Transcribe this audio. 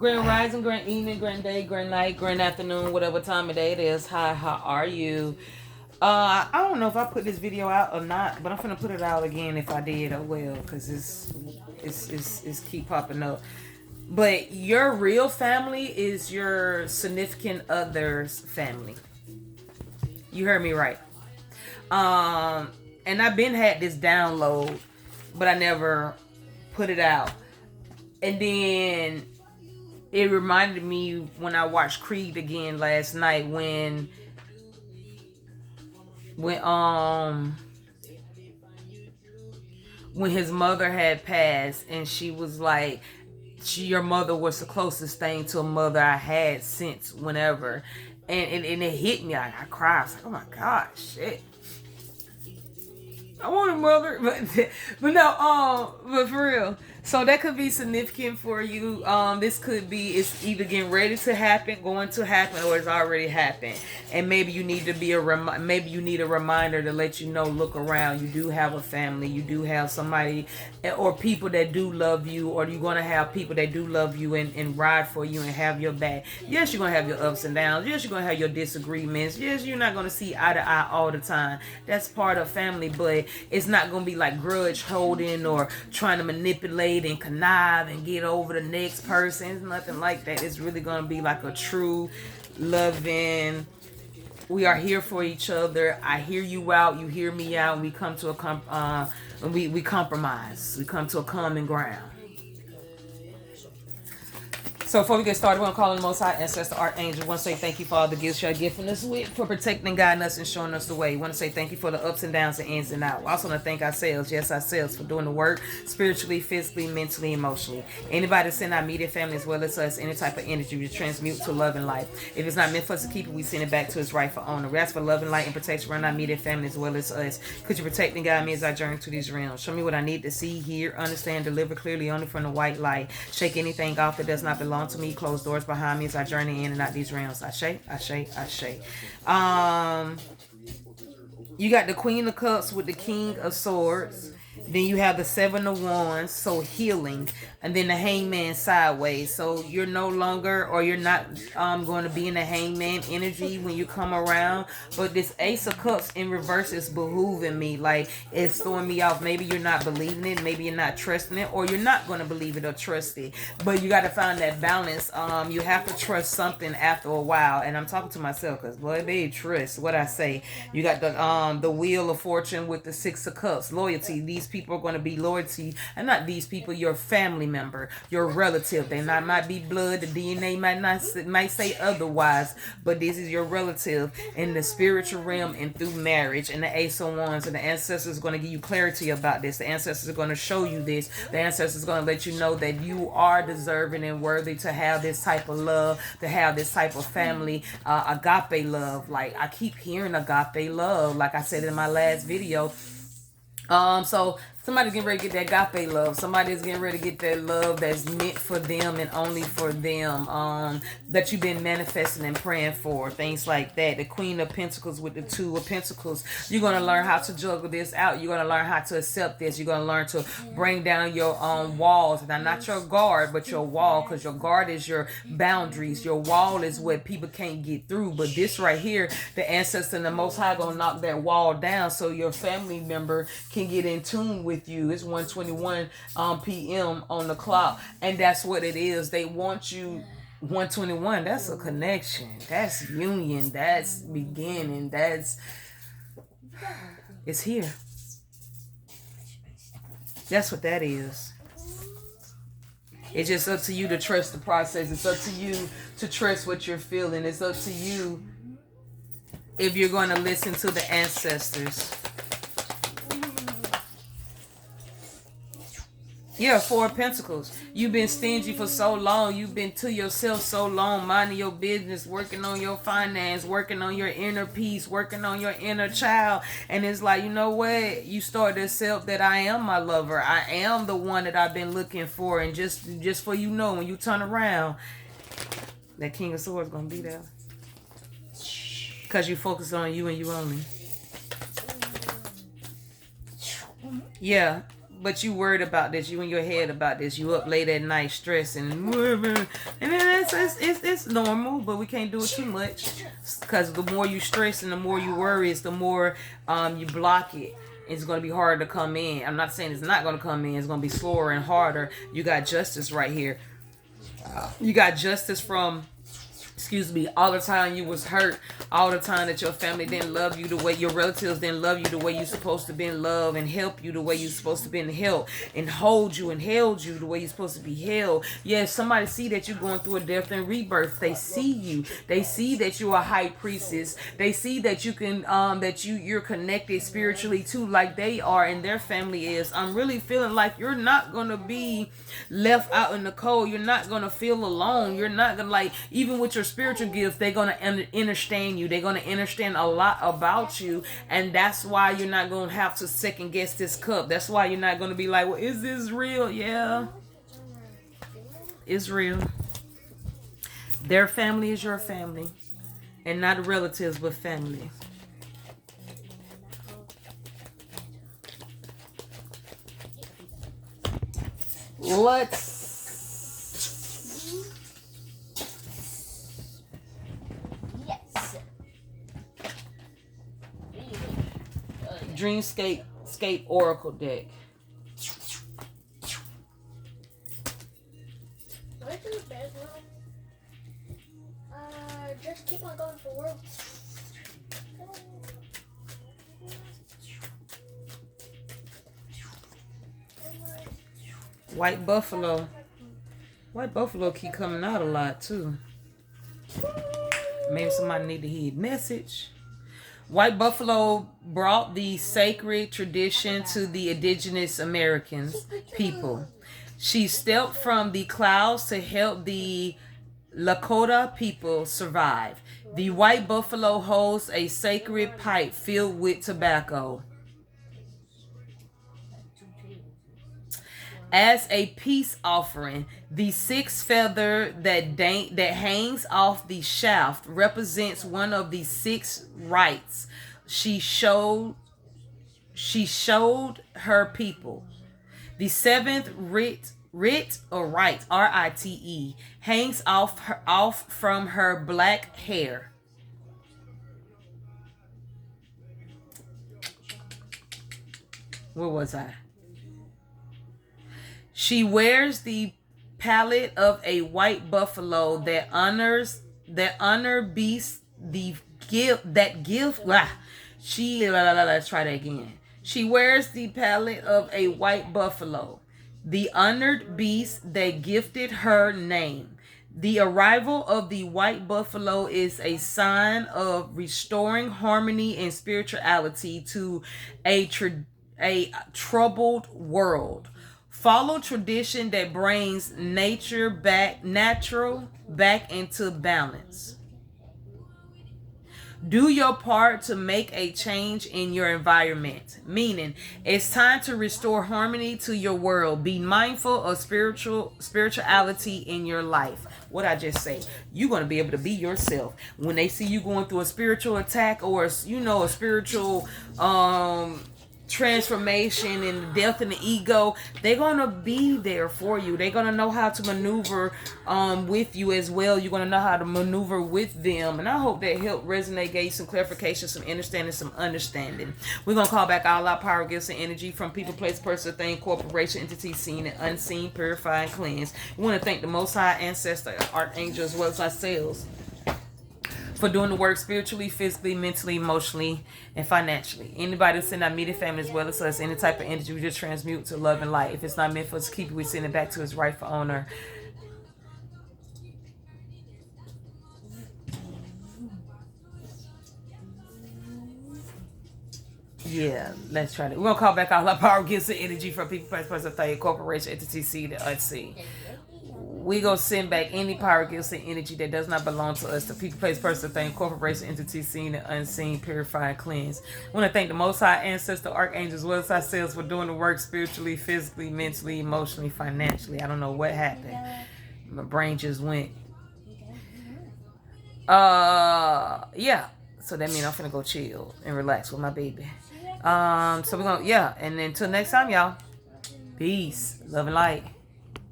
Grand rising, grand evening, grand day, grand night, grand afternoon, whatever time of day it is. Hi, how are you? I don't know if I put this video out or not, but I'm gonna put it out again if I did. Oh well, because it's keep popping up. But your real family is your significant other's family. You heard me right. And I've been had this download, but I never put it out. And then it reminded me when I watched Creed again last night when his mother had passed and she was like, your mother was the closest thing to a mother I had since whenever. And it hit me. I cried. I was like, oh my God, shit. I want a mother, but no, but for real. So that could be significant for you. This could be, it's either getting ready to happen, going to happen, or it's already happened. And maybe you need to be maybe you need a reminder to let you know, look around. You do have a family. You do have somebody or people that do love you, or you're going to have people that do love you and ride for you and have your back. Yes, you're going to have your ups and downs. Yes, you're going to have your disagreements. Yes, you're not going to see eye to eye all the time. That's part of family, but it's not going to be like grudge holding or trying to manipulate and connive and get over the next person. It's nothing like that. It's really going to be like a true loving, we are here for each other. I hear you out, you hear me out, and we come to we compromise. We come to a common ground. So before we get started, we're going to call on the Most High Ancestor Archangel. I want to say thank you for all the gifts you're giving us with, for protecting and guiding us and showing us the way. I want to say thank you for the ups and downs and ins and outs. I also want to thank ourselves, yes, ourselves, for doing the work spiritually, physically, mentally, emotionally. Anybody that's in our immediate family as well as us, any type of energy we transmute to love and light. If it's not meant for us to keep it, we send it back to its rightful owner. We ask for love and light and protection around our immediate family as well as us. Could you protect and guide me as I journey to these realms? Show me what I need to see, hear, understand, deliver clearly only from the white light. Shake anything off that does not belong to me. Close doors behind me as I journey in and out these realms. Ashe, Ashe, Ashe. You got the Queen of Cups with the King of Swords. Then you have the Seven of Wands, so healing. And then the Hangman sideways. So you're no longer, or you're not going to be in the Hangman energy when you come around. But this Ace of Cups in reverse is behooving me. Like, it's throwing me off. Maybe you're not believing it. Maybe you're not trusting it. Or you're not going to believe it or trust it. But you got to find that balance. You have to trust something after a while. And I'm talking to myself because, boy, they trust what I say. You got the Wheel of Fortune with the Six of Cups. Loyalty. These people are going to be loyalty. And not these people, your family member, your relative. They might be blood. The DNA might say otherwise, but this is your relative in the spiritual realm and through marriage. And the Ace of Wands, and the ancestors are going to give you clarity about this. The ancestors are going to show you this. The ancestors are going to let you know that you are deserving and worthy to have this type of love, to have this type of family, agape love. Like, I keep hearing agape love, like I said in my last video. So somebody's getting ready to get that agape love. Somebody's getting ready to get that love that's meant for them and only for them. That you've been manifesting and praying for. Things like that. The Queen of Pentacles with the Two of Pentacles. You're going to learn how to juggle this out. You're going to learn how to accept this. You're going to learn to bring down your walls. Now, not your guard, but your wall. Because your guard is your boundaries. Your wall is what people can't get through. But this right here, the ancestor and the Most High going to knock that wall down so your family member can get in tune with you. It's 1:21 p.m. on the clock, and that's what it is. They want you. 1:21. That's a connection. That's union. That's beginning. It's here. That's what that is. It's just up to you to trust the process. It's up to you to trust what you're feeling. It's up to you if you're going to listen to the ancestors. Yeah, Four of Pentacles. You've been stingy for so long. You've been to yourself so long, minding your business, working on your finance, working on your inner peace, working on your inner child. And it's like, you know what? You start to accept that I am my lover. I am the one that I've been looking for. And just for you know, when you turn around, that King of Swords is going to be there. Because you focus on you and you only. Yeah. but you worried about this. You in your head about this. You up late at night stressing, and then it's normal, but we can't do it too much, because the more you stress and the more you worry, the more you block it. It's going to be harder to come in. I'm not saying it's not going to come in. It's going to be slower and harder. You got justice right here. You got justice from, all the time you was hurt, all the time that your family didn't love you the way, your relatives didn't love you the way you supposed to be in love, and help you the way you supposed to be in help, and hold you and held you the way you're supposed to be held. Yeah, somebody see that you're going through a death and rebirth. They see you. They see that you're a high priestess. They see that you can that you're connected spiritually too, like they are and their family is. I'm really feeling like you're not gonna be left out in the cold. You're not gonna feel alone. You're not gonna, like, even with your spiritual gifts, they're going to understand you. They're going to understand a lot about you. And that's why you're not going to have to second guess this cup. That's why you're not going to be like, well, is this real? Yeah, it's real. Their family is your family. And not relatives, but family. Let's Dreamscape Oracle deck. Where's the bedroom? Just keep on going forward. White Buffalo. White Buffalo keep coming out a lot too. Maybe somebody need to hear message. White Buffalo brought the sacred tradition to the indigenous Americans people. She stepped from the clouds to help the Lakota people survive. The white buffalo holds a sacred pipe filled with tobacco. As a peace offering, the six feather that hangs off the shaft represents one of the six rites she showed her people. The seventh rite, R-I-T-E, hangs off from her black hair. Where was I? She wears the palette of a white buffalo that honor beasts the gift that give. Let's try that again. She wears the palette of a white buffalo, the honored beast that gifted her name. The arrival of the white buffalo is a sign of restoring harmony and spirituality to a troubled world. Follow tradition that brings nature back into balance. Do your part to make a change in your environment. Meaning, it's time to restore harmony to your world. Be mindful of spirituality in your life. What I just say, you're going to be able to be yourself. When they see you going through a spiritual attack or a spiritual transformation and death in the ego, they're gonna be there for you. They're gonna know how to maneuver with you as well. You're gonna know how to maneuver with them, and I hope that helped resonate, gave some clarification, some understanding. We're gonna call back all our power, gifts, and energy from people, place, person, thing, corporation, entity, seen and unseen, purify and cleanse. We want to thank the Most High, ancestor, archangel, as well as ourselves for doing the work spiritually, physically, mentally, emotionally, and financially. Anybody that's in our immediate family as well as us, any type of energy, we just transmute to love and light. If it's not meant for us to keep it, we send it back to its rightful owner. Yeah, let's try that. We're going to call back all our power, gifts, and energy from people, place, person, thing, corporation, entity, seen and unseen. We gonna send back any power, gifts, and energy that does not belong to us, to people, place, person, thing, corporation, entity, seen and unseen, purify and cleanse. I want to thank the Most High, ancestor, archangels, as well as ourselves for doing the work spiritually, physically, mentally, emotionally, financially. I don't know what happened. My brain just went. Yeah. So that means I'm finna go chill and relax with my baby. So we're gonna, and then until next time, y'all. Peace. Love and light.